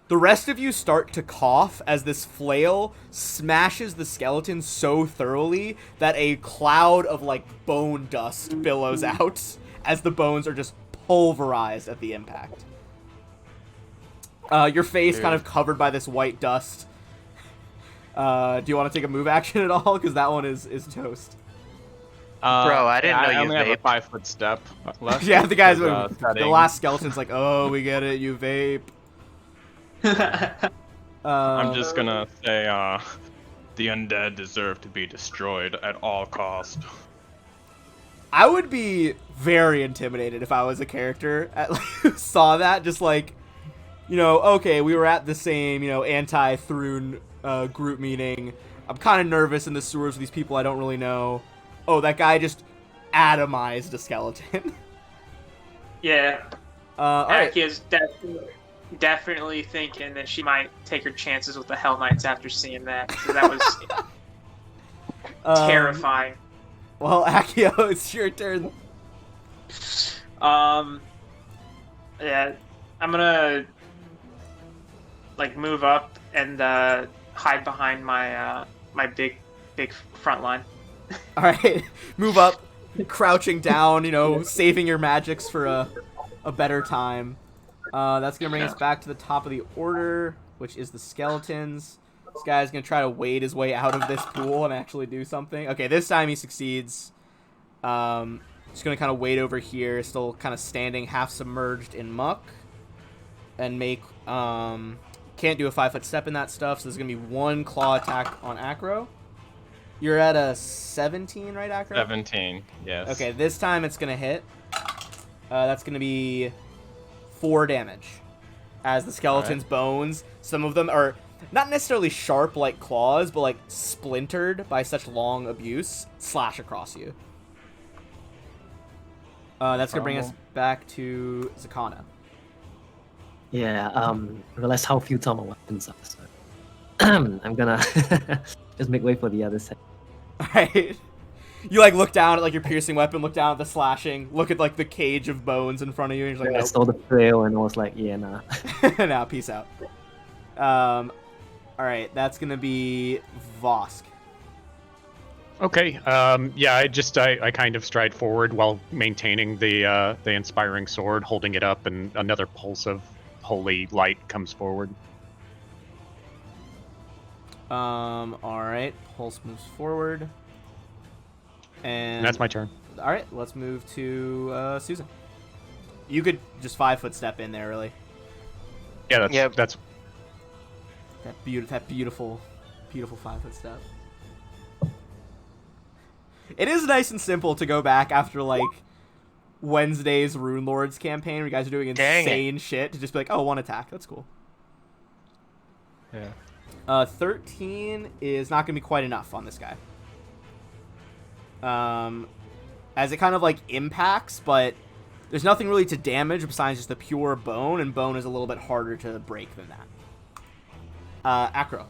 The rest of you start to cough as this flail smashes the skeleton so thoroughly that a cloud of, bone dust billows out as the bones are just pulverized at the impact. Your face kind of covered by this white dust. Do you want to take a move action at all? Because that one is toast. Bro, I didn't know I you only have a vape. 5-foot step left. Yeah, the guys. because, The setting. last skeleton's like, oh, we get it. You vape. I'm just gonna say, the undead deserve to be destroyed at all cost. I would be very intimidated if I was a character who saw that. Just like, okay, we were at the same, anti-Thrune group meeting. I'm kind of nervous in the sewers with these people I don't really know. Oh, that guy just atomized a skeleton. Yeah. All right. Akia's definitely thinking that she might take her chances with the Hell Knights after seeing that. So that was terrifying. Well, Akio, it's your turn. Yeah, I'm gonna move up and hide behind my big front line. All right, move up, crouching down, saving your magics for a better time. That's going to bring us back to the top of the order, which is the skeletons. This guy's going to try to wade his way out of this pool and actually do something. Okay, this time he succeeds. Just going to kind of wade over here, still kind of standing half submerged in muck. And make... can't do a 5-foot step in that stuff, so there's going to be one claw attack on Acro. You're at a 17, right, Acro? 17, yes. Okay, this time it's going to hit. That's going to be 4 damage. As the skeleton's bones, some of them are not necessarily sharp like claws, but like splintered by such long abuse, slash across you. That's going to bring us back to Zakana. Yeah, I realized how futile my weapons are. So I'm gonna just make way for the other side. Alright. You look down at your piercing weapon, look down at the slashing, look at the cage of bones in front of you, and you're I like, nope. saw the trail and I was like, yeah, nah. Nah, peace out. Alright, that's gonna be Vosk. Okay. Yeah, I kind of stride forward while maintaining the inspiring sword, holding it up, and another pulse of holy light comes forward. Alright, pulse moves forward. And that's my turn. Alright, let's move to Susan. You could just 5-foot step in there, really. Yeah, Yep. that's That beautiful 5-foot step. It is nice and simple to go back after Wednesday's Rune Lords campaign, where you guys are doing insane shit, to just be like, oh, one attack. That's cool. Yeah. 13 is not going to be quite enough on this guy. As it kind of impacts, but there's nothing really to damage besides just the pure bone, and bone is a little bit harder to break than that. Acro.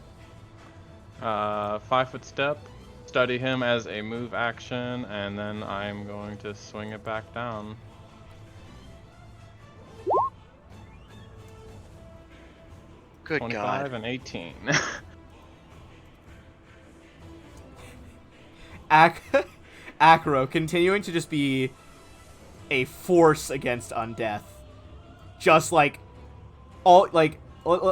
5-foot step, study him as a move action, and then I'm going to swing it back down. Good 25 God. and 18. Acro continuing to just be a force against undeath. Just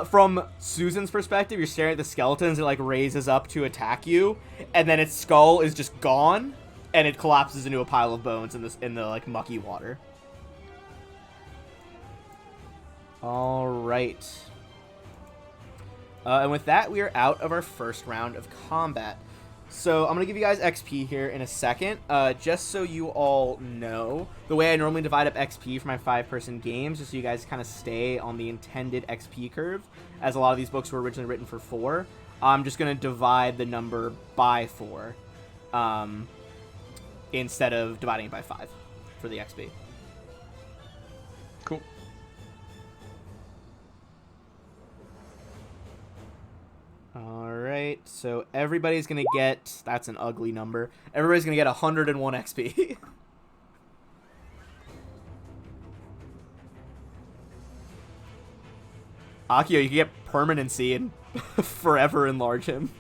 from Susan's perspective, you're staring at the skeletons, it raises up to attack you, and then its skull is just gone, and it collapses into a pile of bones in the mucky water. All right. And with that, we are out of our first round of combat. So I'm going to give you guys XP here in a second. Just so you all know, the way I normally divide up XP for my 5-person games, just so you guys kind of stay on the intended XP curve, as a lot of these books were originally written for 4, I'm just going to divide the number by 4 instead of dividing it by 5 for the XP. Cool. Alright, so everybody's gonna get... That's an ugly number. Everybody's gonna get 101 XP. Akio, you can get permanency and forever enlarge him.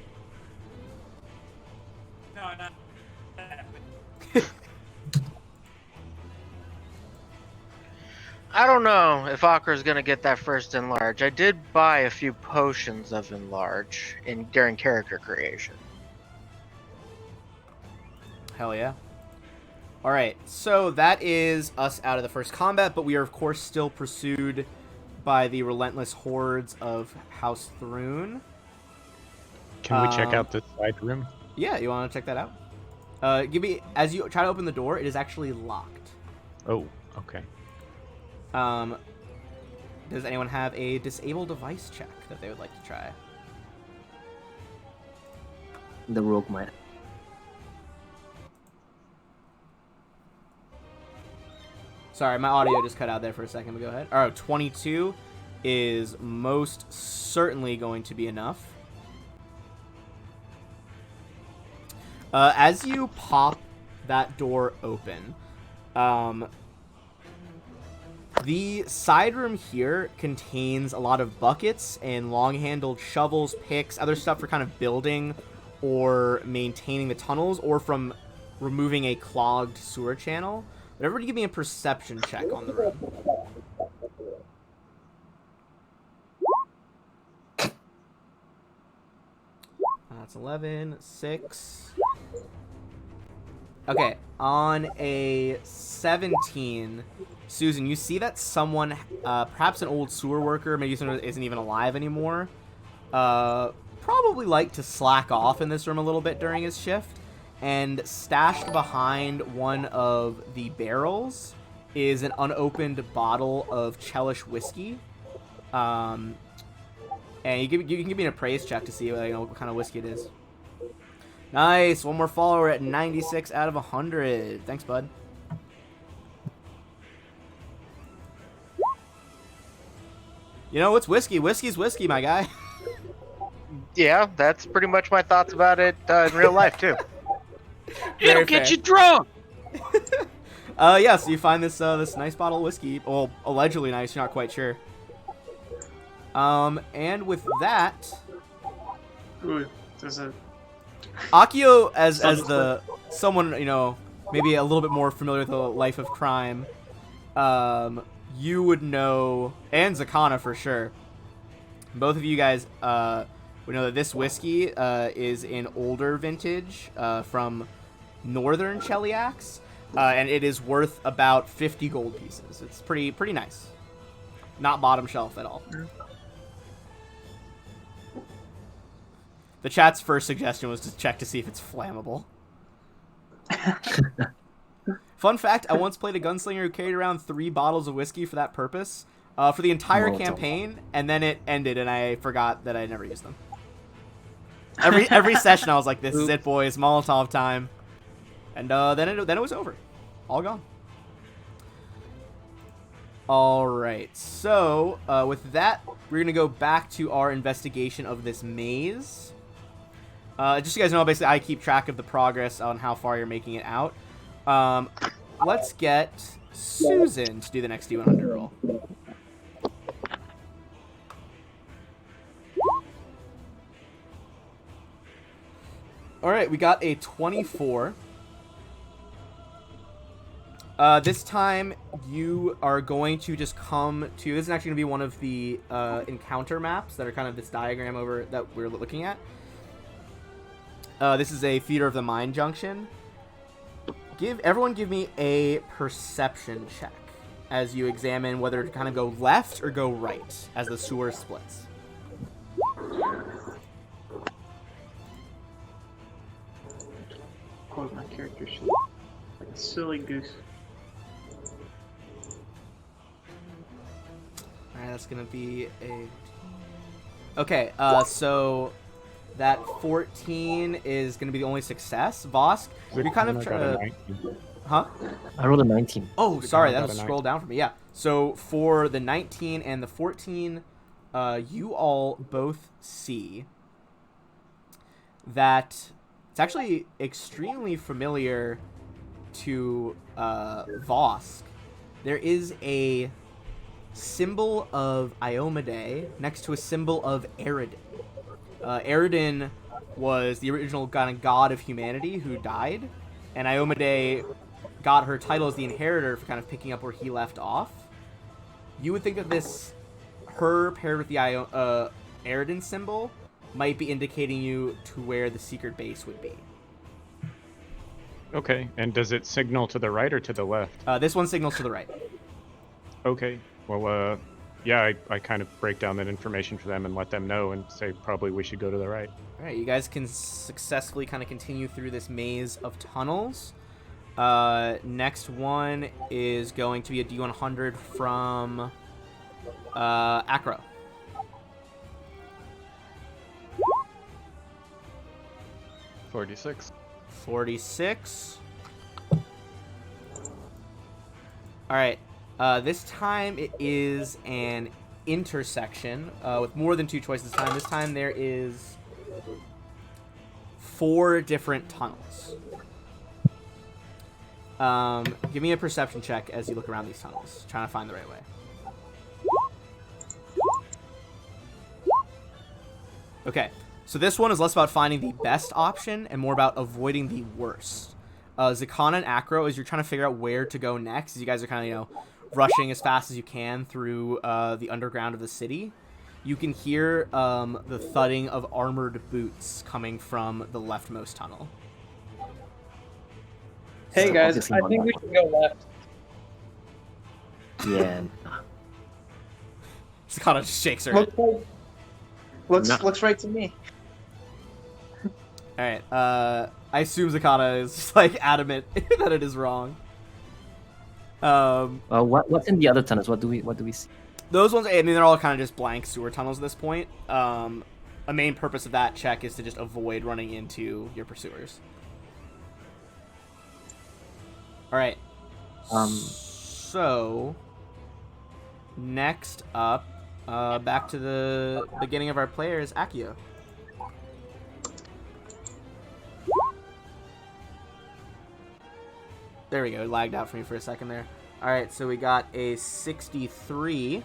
No, not. I don't know if Akra's gonna get that first enlarge. I did buy a few potions of enlarge during character creation. Hell yeah. Alright, so that is us out of the first combat, but we are of course still pursued by the relentless hordes of House Thrune. Can we check out this side room? Yeah, you want to check that out? As you try to open the door, it is actually locked. Oh, okay. Does anyone have a disable device check that they would like to try? The rogue might. Sorry, my audio just cut out there for a second, but go ahead. Alright, 22 is most certainly going to be enough. As you pop that door open, the side room here contains a lot of buckets and long-handled shovels, picks, other stuff for kind of building or maintaining the tunnels, or from removing a clogged sewer channel. But everybody give me a perception check on the room. That's 11, 6. Okay, on a 17, Susan, you see that someone, perhaps an old sewer worker, maybe someone who isn't even alive anymore, probably like to slack off in this room a little bit during his shift. And stashed behind one of the barrels is an unopened bottle of Chelish whiskey. And you can give me an appraise check to see what kind of whiskey it is. Nice, one more follower at 96 out of 100. Thanks, bud. You know, it's whiskey. Whiskey's whiskey, my guy. Yeah, that's pretty much my thoughts about it in real life too. It'll get you drunk. Yeah, so you find this this nice bottle of whiskey. Well, allegedly nice, you're not quite sure. And with that, Ooh, there's a... Akio, as the someone, you know, maybe a little bit more familiar with the life of crime, you would know, and Zakana for sure. Both of you guys would know that this whiskey is an older vintage from northern Cheliax, and it is worth about 50 gold pieces. It's pretty nice. Not bottom shelf at all. The chat's first suggestion was to check to see if it's flammable. Fun fact, I once played a gunslinger who carried around 3 bottles of whiskey for that purpose for the entire campaign, and then it ended, and I forgot that I never used them. Every session I was like, this is it, boys, Molotov time. And then it was over. All gone. Alright, so with that, we're going to go back to our investigation of this maze. Just so you guys know, basically, I keep track of the progress on how far you're making it out. Let's get Susan to do the next D100 roll. Alright, we got a 24. This time, you are going to just come to... This is actually going to be one of the encounter maps that are kind of this diagram over that we're looking at. This is a Theater of the Mind junction. Everyone give me a perception check as you examine whether to kind of go left or go right as the sewer splits. Close my character sheet. Like a silly goose. Alright, that's gonna be a... Okay, so that 14 is gonna be the only success. Vosk, you're kind of trying to... Huh? I rolled a 19. Oh, sorry, that'll scroll down for me. Yeah. So for the 19 and the 14, you all both see that it's actually extremely familiar to Vosk. There is a symbol of Iomade next to a symbol of Eredin. Eredin was the original god of humanity who died, and Iomade got her title as the inheritor for kind of picking up where he left off. You would think that her paired with the Aridin symbol might be indicating you to where the secret base would be. Okay, and does it signal to the right or to the left? This one signals to the right. Okay, well, yeah, I kind of break down that information for them and let them know and say probably we should go to the right. All right, you guys can successfully kind of continue through this maze of tunnels. Next one is going to be a D100 from Acro. $46. 46. All right. This time it is an intersection with more than 2 choices this time. This time there is 4 different tunnels. Give me a perception check as you look around these tunnels, trying to find the right way. Okay, so this one is less about finding the best option and more about avoiding the worst. Zakana and Acro, as you're trying to figure out where to go next, as you guys are kind of, rushing as fast as you can through the underground of the city, you can hear the thudding of armored boots coming from the leftmost tunnel. Hey So guys, obviously I not think that we one. should go left. Yeah. Zakana just shakes her head. Looks right to me. All right. I assume Zakana is just, like, adamant that it is wrong. What's in the other tunnels? What do we see? Those ones, I mean, they're all kind of just blank sewer tunnels at this point. A main purpose of that check is to just avoid running into your pursuers. All right. So next up, back to the beginning of our player is Akio. There we go. It lagged out for me for a second there. All right, so we got a 63.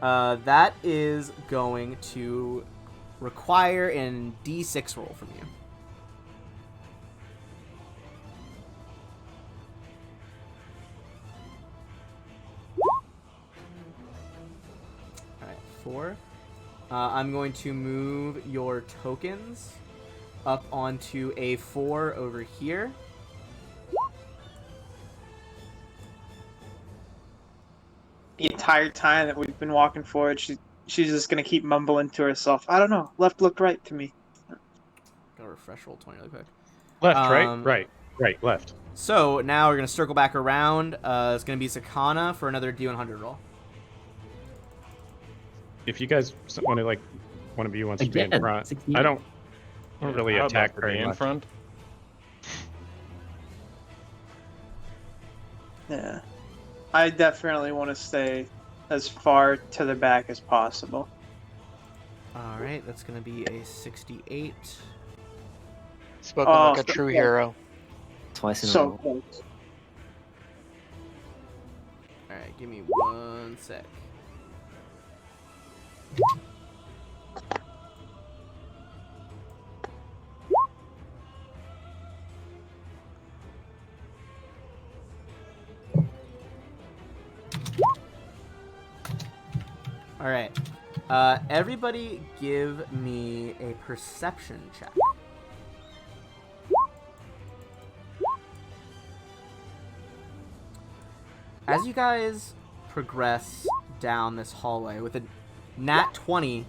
That is going to require a D6 roll from you. All right, 4. I'm going to move your tokens up onto a 4 over here. The entire time that we've been walking forward, she's just gonna keep mumbling to herself. I don't know. Left looked right to me. Gotta refresh roll 20 really quick. Left, right, left. So now we're gonna circle back around. It's gonna be Sakana for another D100 roll. If you guys want to, like, one of you wants to be in Again, front, 68. I don't really How attack about very in much. front. Yeah. I definitely want to stay as far to the back as possible. All right, that's gonna be a 68. Spoken Oh, like a true hero. Twice in a So row. close. All right, give me 1 sec. All right. Everybody give me a perception check. As you guys progress down this hallway with a nat 20,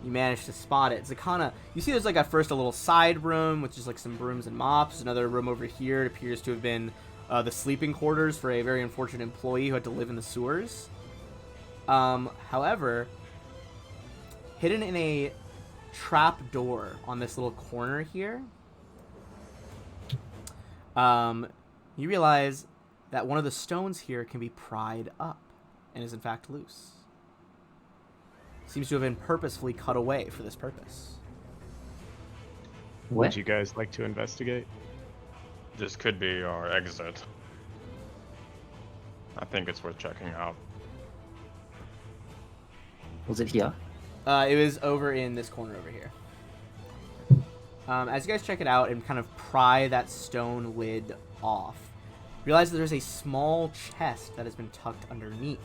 you manage to spot it. Zakana, you see there's like at first a little side room with just like some brooms and mops. Another room over here. It appears to have been the sleeping quarters for a very unfortunate employee who had to live in the sewers. However, hidden in a trap door on this little corner here, you realize that one of the stones here can be pried up and is in fact loose. Seems to have been purposefully cut away for this purpose. Where? Would you guys like to investigate? This could be our exit. I think it's worth checking out. Was it here? It was over in this corner over here. As you guys check it out and kind of pry that stone lid off, realize that there's a small chest that has been tucked underneath.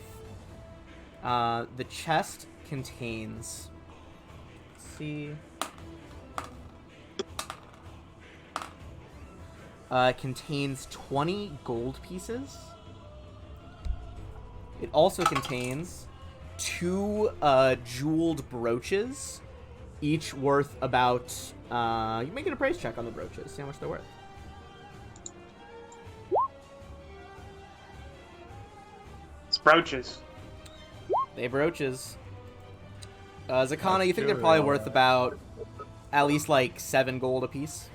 The chest contains... Let's see... contains 20 gold pieces. It also contains 2 jeweled brooches, each worth about... you make an appraise check on the brooches, see how much they're worth. It's brooches. They brooches. Zakana, you think they're probably worth about at least like 7 gold apiece?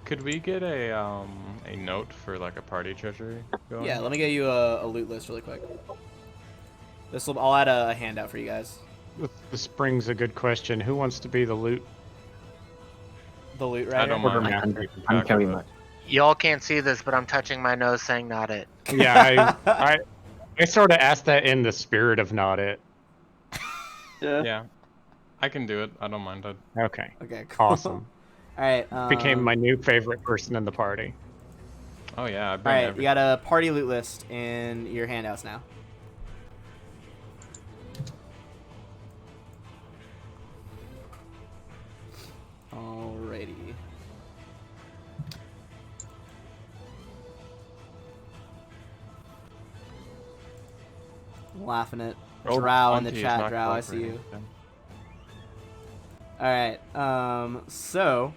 Could we get a note for like a party treasury going? Yeah, let me get you a loot list really quick. I'll add a handout for you guys. This brings a good question. Who wants to be the loot? The loot I writer. don't mind. I'm very much. Y'all can't see this, but I'm touching my nose saying not it. Yeah, I sort of asked that in the spirit of not it. Yeah, I can do it. I don't mind it. Okay. Okay, cool. Awesome. Alright, Became my new favorite person in the party. Oh yeah, I bring Alright, you everything. got a party loot list in your handouts now. Alrighty. Laughing at Drow in the chat, Drow, I see you. Alright, so